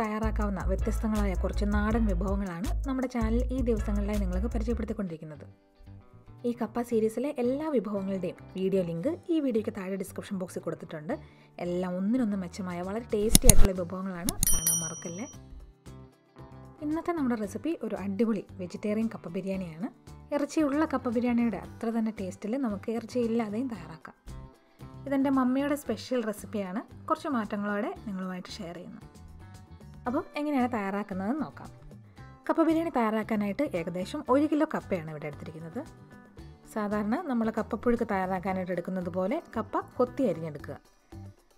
തയ്യാറാക്കാവുന്ന വ്യത്യസ്തങ്ങളായ കുറച്ച് നാടൻ വിഭവങ്ങളാണ് നമ്മുടെ ചാനൽ ഈ ദിവസങ്ങളിലായി നിങ്ങൾക്ക് പരിചയപ്പെടുത്തിക്കൊണ്ടിരിക്കുന്നത്. ഈ കപ്പ സീരീസിലെ എല്ലാ വിഭവങ്ങളുടെയും വീഡിയോ ലിങ്ക് ഈ വീഡിയോയ്ക്ക് താഴെ ഡിസ്ക്രിപ്ഷൻ ബോക്സിൽ കൊടുത്തിട്ടുണ്ട്. എല്ലാം ഒന്നിനൊന്നും മെച്ചമായ വളരെ ടേസ്റ്റി ആയിട്ടുള്ള വിഭവങ്ങളാണ്, കാണാൻ മറക്കല്ലേ. ഇന്നത്തെ നമ്മുടെ റെസിപ്പി ഒരു അടിപൊളി വെജിറ്റേറിയൻ കപ്പ ബിരിയാണിയാണ്. ഇറച്ചിയുള്ള കപ്പ ബിരിയാണിയുടെ അത്ര തന്നെ ടേസ്റ്റിൽ നമുക്ക് ഇറച്ചിയില്ലാതെയും തയ്യാറാക്കാം. ഇതെൻ്റെ മമ്മിയുടെ സ്പെഷ്യൽ റെസിപ്പിയാണ്. കുറച്ച് മാറ്റങ്ങളോടെ നിങ്ങളുമായിട്ട് ഷെയർ ചെയ്യുന്നു. അപ്പം എങ്ങനെയാണ് തയ്യാറാക്കുന്നതെന്ന് നോക്കാം. കപ്പ ബിരിയാണി തയ്യാറാക്കാനായിട്ട് ഏകദേശം 1 കിലോ കപ്പയാണ് ഇവിടെ എടുത്തിരിക്കുന്നത്. സാധാരണ നമ്മൾ കപ്പപ്പുഴുക്ക് തയ്യാറാക്കാനായിട്ട് എടുക്കുന്നത് പോലെ കപ്പ കൊത്തി അരിഞ്ഞെടുക്കുക.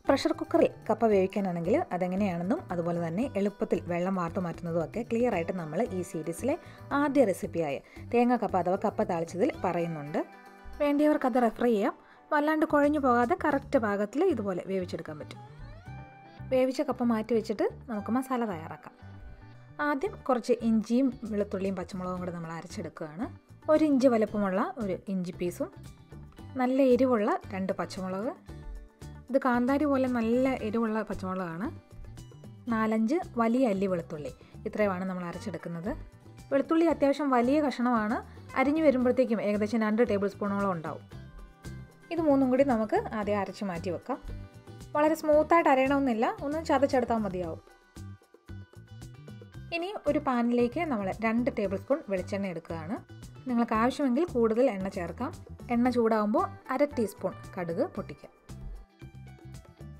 പ്രഷർ കുക്കറിൽ കപ്പ വേവിക്കാനാണെങ്കിൽ അതെങ്ങനെയാണെന്നും അതുപോലെ തന്നെ എളുപ്പത്തിൽ വെള്ളം വാർത്തു മാറ്റുന്നതും ഒക്കെ ക്ലിയർ ആയിട്ട് നമ്മൾ ഈ സീരീസിലെ ആദ്യ റെസിപ്പിയായ തേങ്ങ കപ്പ അഥവാ കപ്പ താളിച്ചതിൽ പറയുന്നുണ്ട്. വേണ്ടിയവർക്ക് അത് റെഫർ ചെയ്യാം. വല്ലാണ്ട് കുഴഞ്ഞു പോകാതെ കറക്റ്റ് പാകത്തിൽ ഇതുപോലെ വേവിച്ചെടുക്കാൻ പറ്റും. വേവിച്ച കപ്പ മാറ്റി വെച്ചിട്ട് നമുക്ക് മസാല തയ്യാറാക്കാം. ആദ്യം കുറച്ച് ഇഞ്ചിയും വെളുത്തുള്ളിയും പച്ചമുളകും കൂടെ നമ്മൾ അരച്ചെടുക്കുകയാണ്. 1 ഇഞ്ച് വലുപ്പമുള്ള ഒരു ഇഞ്ചി പീസും, നല്ല എരിവുള്ള 2 പച്ചമുളക്, ഇത് കാന്താരി പോലെ നല്ല എരിവുള്ള പച്ചമുളകാണ്, 4-5 വലിയ അല്ലി വെളുത്തുള്ളി. ഇത്രയുമാണ് നമ്മൾ അരച്ചെടുക്കുന്നത്. വെളുത്തുള്ളി അത്യാവശ്യം വലിയ കഷ്ണമാണ്. അരിഞ്ഞു വരുമ്പോഴത്തേക്കും ഏകദേശം 2 ടേബിൾ സ്പൂണോളം ഉണ്ടാവും. ഇത് മൂന്നും കൂടി നമുക്ക് ആദ്യം അരച്ച് മാറ്റി വെക്കാം. വളരെ സ്മൂത്തായിട്ട് അരയണമെന്നില്ല, ഒന്ന് ചതച്ചെടുത്താൽ മതിയാവും. ഇനി ഒരു പാനിലേക്ക് നമ്മൾ 2 ടേബിൾ സ്പൂൺ വെളിച്ചെണ്ണ എടുക്കുകയാണ്. നിങ്ങൾക്ക് ആവശ്യമെങ്കിൽ കൂടുതൽ എണ്ണ ചേർക്കാം. എണ്ണ ചൂടാകുമ്പോൾ 1/2 ടീസ്പൂൺ കടുക് പൊട്ടിക്കാം.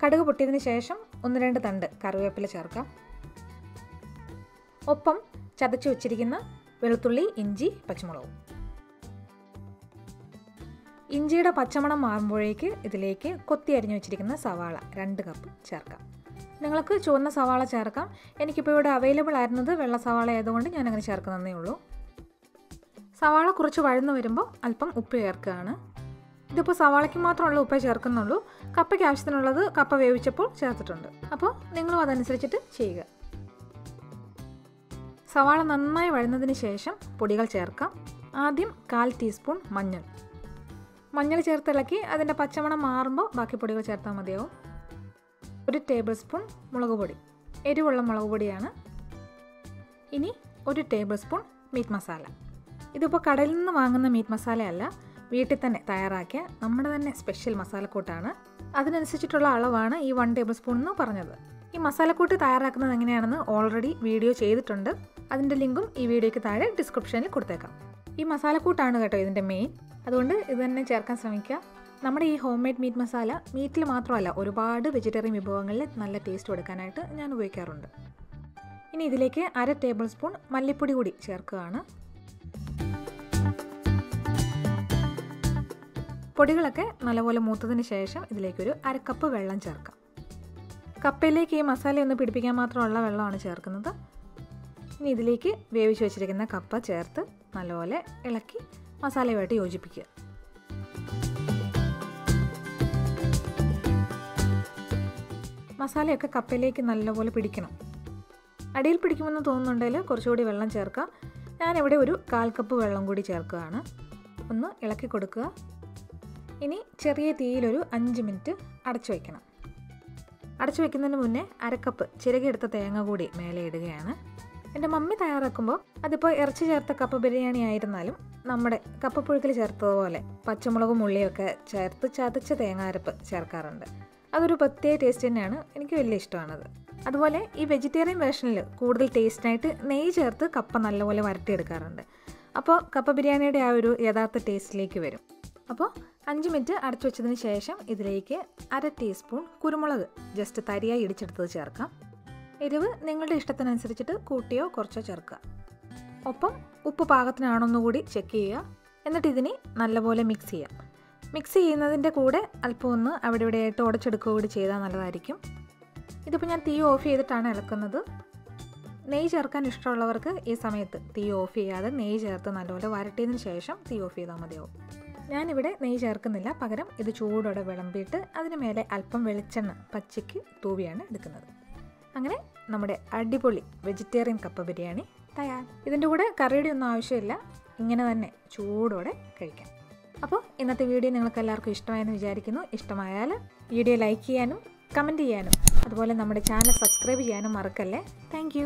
കടുക് പൊട്ടിയതിന് ശേഷം 1-2 തണ്ട് കറിവേപ്പില ചേർക്കാം. ഒപ്പം ചതച്ച് വെച്ചിരിക്കുന്ന വെളുത്തുള്ളി, ഇഞ്ചി, പച്ചമുളകും. ഇഞ്ചിയുടെ പച്ചമണം മാറുമ്പോഴേക്ക് ഇതിലേക്ക് കൊത്തി അരിഞ്ഞു വെച്ചിരിക്കുന്ന സവാള 2 കപ്പ് ചേർക്കാം. നിങ്ങൾക്ക് ചുവന്ന സവാള ചേർക്കാം. എനിക്കിപ്പോൾ ഇവിടെ അവൈലബിൾ ആയിരുന്നത് വെള്ള സവാള ആയതുകൊണ്ട് ഞാനങ്ങനെ ചേർക്കുന്നതേ ഉള്ളൂ. സവാള കുറച്ച് വഴന്നു വരുമ്പോൾ അല്പം ഉപ്പ് ചേർക്കുകയാണ്. ഇതിപ്പോൾ സവാളയ്ക്ക് മാത്രമുള്ള ഉപ്പേ ചേർക്കുന്നുള്ളൂ. കപ്പയ്ക്ക് ആവശ്യത്തിനുള്ളത് കപ്പ വേവിച്ചപ്പോൾ ചേർത്തിട്ടുണ്ട്. അപ്പോൾ നിങ്ങളും അതനുസരിച്ചിട്ട് ചെയ്യുക. സവാള നന്നായി വഴന്നതിന് ശേഷം പൊടികൾ ചേർക്കാം. ആദ്യം 1/4 ടീസ്പൂൺ മഞ്ഞൾ ചേർത്തിളക്കി അതിൻ്റെ പച്ചമണം മാറുമ്പോൾ ബാക്കി പൊടികൾ ചേർത്താൽ മതിയാവും. 1 ടേബിൾ സ്പൂൺ മുളക് പൊടി, എരിവുള്ള മുളക് പൊടിയാണ്. ഇനി 1 ടേബിൾ സ്പൂൺ മീറ്റ് മസാല. ഇതിപ്പോൾ കടയിൽ നിന്ന് വാങ്ങുന്ന മീറ്റ് മസാലയല്ല, വീട്ടിൽ തന്നെ തയ്യാറാക്കിയ നമ്മുടെ തന്നെ സ്പെഷ്യൽ മസാലക്കൂട്ടാണ്. അതിനനുസരിച്ചിട്ടുള്ള അളവാണ് ഈ 1 ടേബിൾ സ്പൂൺ എന്ന് പറഞ്ഞത്. ഈ മസാലക്കൂട്ട് തയ്യാറാക്കുന്നത് എങ്ങനെയാണെന്ന് ഓൾറെഡി വീഡിയോ ചെയ്തിട്ടുണ്ട്. അതിൻ്റെ ലിങ്കും ഈ വീഡിയോയ്ക്ക് താഴെ ഡിസ്ക്രിപ്ഷനിൽ കൊടുത്തേക്കാം. ഈ മസാലക്കൂട്ടാണ് കേട്ടോ ഇതിൻ്റെ മെയിൻ, അതുകൊണ്ട് ഇത് തന്നെ ചേർക്കാൻ ശ്രമിക്കുക. നമ്മുടെ ഈ ഹോം മെയ്ഡ് മീറ്റ് മസാല മീറ്റിൽ മാത്രമല്ല ഒരുപാട് വെജിറ്റേറിയൻ വിഭവങ്ങളിൽ നല്ല ടേസ്റ്റ് കൊടുക്കാനായിട്ട് ഞാൻ ഉപയോഗിക്കാറുണ്ട്. ഇനി ഇതിലേക്ക് 1/2 ടേബിൾ സ്പൂൺ മല്ലിപ്പൊടി കൂടി ചേർക്കുകയാണ്. പൊടികളൊക്കെ നല്ലപോലെ മൂത്തതിന് ശേഷം ഇതിലേക്കൊരു 1/2 കപ്പ് വെള്ളം ചേർക്കാം. കപ്പയിലേക്ക് ഈ മസാല ഒന്ന് പിടിപ്പിക്കാൻ മാത്രമുള്ള വെള്ളമാണ് ചേർക്കുന്നത്. ഇനി ഇതിലേക്ക് വേവിച്ച് വെച്ചിരിക്കുന്ന കപ്പ ചേർത്ത് നല്ലപോലെ ഇളക്കി മസാലയുമായിട്ട് യോജിപ്പിക്കുക. മസാലയൊക്കെ കപ്പയിലേക്ക് നല്ലപോലെ പിടിക്കണം. അടിയിൽ പിടിക്കുമെന്ന് തോന്നുന്നുണ്ടെങ്കിൽ കുറച്ചുകൂടി വെള്ളം ചേർക്കാം. ഞാനിവിടെ ഒരു 1/4 കപ്പ് വെള്ളം കൂടി ചേർക്കുകയാണ്. ഒന്ന് ഇളക്കി കൊടുക്കുക. ഇനി ചെറിയ തീയിലൊരു 5 മിനിറ്റ് അടച്ചു വയ്ക്കണം. അടച്ചു വയ്ക്കുന്നതിന് മുന്നേ 1/2 കപ്പ് ചിരകിയെടുത്ത തേങ്ങ കൂടി മേലെ ഇടുകയാണ്. എൻ്റെ മമ്മി തയ്യാറാക്കുമ്പോൾ അതിപ്പോൾ ഇറച്ചി ചേർത്ത കപ്പ ബിരിയാണി ആയിരുന്നാലും നമ്മുടെ കപ്പപ്പുഴുക്കിൽ ചേർത്തതുപോലെ പച്ചമുളകും ഉള്ളിയൊക്കെ ചേർത്ത് ചതച്ച തേങ്ങ അരപ്പ് ചേർക്കാറുണ്ട്. അതൊരു പ്രത്യേക ടേസ്റ്റ് തന്നെയാണ്. എനിക്ക് വലിയ ഇഷ്ടമാണത്. അതുപോലെ ഈ വെജിറ്റേറിയൻ വേർഷനിൽ കൂടുതൽ ടേസ്റ്റിനായിട്ട് നെയ്യ് ചേർത്ത് കപ്പ നല്ലപോലെ വരട്ടിയെടുക്കാറുണ്ട്. അപ്പോൾ കപ്പ ബിരിയാണിയുടെ ആ ഒരു യഥാർത്ഥ ടേസ്റ്റിലേക്ക് വരും. അപ്പോൾ 5 മിനിറ്റ് അടച്ചു വെച്ചതിന് ശേഷം ഇതിലേക്ക് 1/2 ടീസ്പൂൺ കുരുമുളക് ജസ്റ്റ് തരിയായി ഇടിച്ചെടുത്തത് ചേർക്കാം. എരിവ് നിങ്ങളുടെ ഇഷ്ടത്തിനനുസരിച്ചിട്ട് കൂട്ടിയോ കുറച്ചോ ചേർക്കുക. ഒപ്പം ഉപ്പ് പാകത്തിനാണെന്നുകൂടി ചെക്ക് ചെയ്യുക. എന്നിട്ട് ഇതിനെ നല്ലപോലെ മിക്സ് ചെയ്യാം. മിക്സ് ചെയ്യുന്നതിൻ്റെ കൂടെ അല്പം ഒന്ന് അവിടെ ഇവിടെയായിട്ട് ഉടച്ചെടുക്കുക കൂടി ചെയ്താൽ നല്ലതായിരിക്കും. ഇതിപ്പോൾ ഞാൻ തീ ഓഫ് ചെയ്തിട്ടാണ് ഇളക്കുന്നത്. നെയ്യ് ചേർക്കാൻ ഇഷ്ടമുള്ളവർക്ക് ഈ സമയത്ത് തീ ഓഫ് ചെയ്യാതെ നെയ്യ് ചേർത്ത് നല്ലപോലെ വരട്ടിയതിന് ശേഷം തീ ഓഫ് ചെയ്താൽ മതിയാവും. ഞാനിവിടെ നെയ്യ് ചേർക്കുന്നില്ല. പകരം ഇത് ചൂടോടെ വിളമ്പിയിട്ട് അതിന് മേലെ അല്പം വെളിച്ചെണ്ണ പച്ചയ്ക്ക് തൂവിയാണ് എടുക്കുന്നത്. അങ്ങനെ നമ്മുടെ അടിപൊളി വെജിറ്റേറിയൻ കപ്പ ബിരിയാണി തയ്യാർ. ഇതിൻ്റെ കൂടെ കറിയുടെ ഒന്നും ആവശ്യമില്ല, ഇങ്ങനെ തന്നെ ചൂടോടെ കഴിക്കാം. അപ്പോൾ ഇന്നത്തെ വീഡിയോ നിങ്ങൾക്ക് എല്ലാവർക്കും ഇഷ്ടമായെന്ന് വിചാരിക്കുന്നു. ഇഷ്ടമായാൽ വീഡിയോ ലൈക്ക് ചെയ്യാനും കമൻറ്റ് ചെയ്യാനും അതുപോലെ നമ്മുടെ ചാനൽ സബ്സ്ക്രൈബ് ചെയ്യാനും മറക്കല്ലേ. താങ്ക്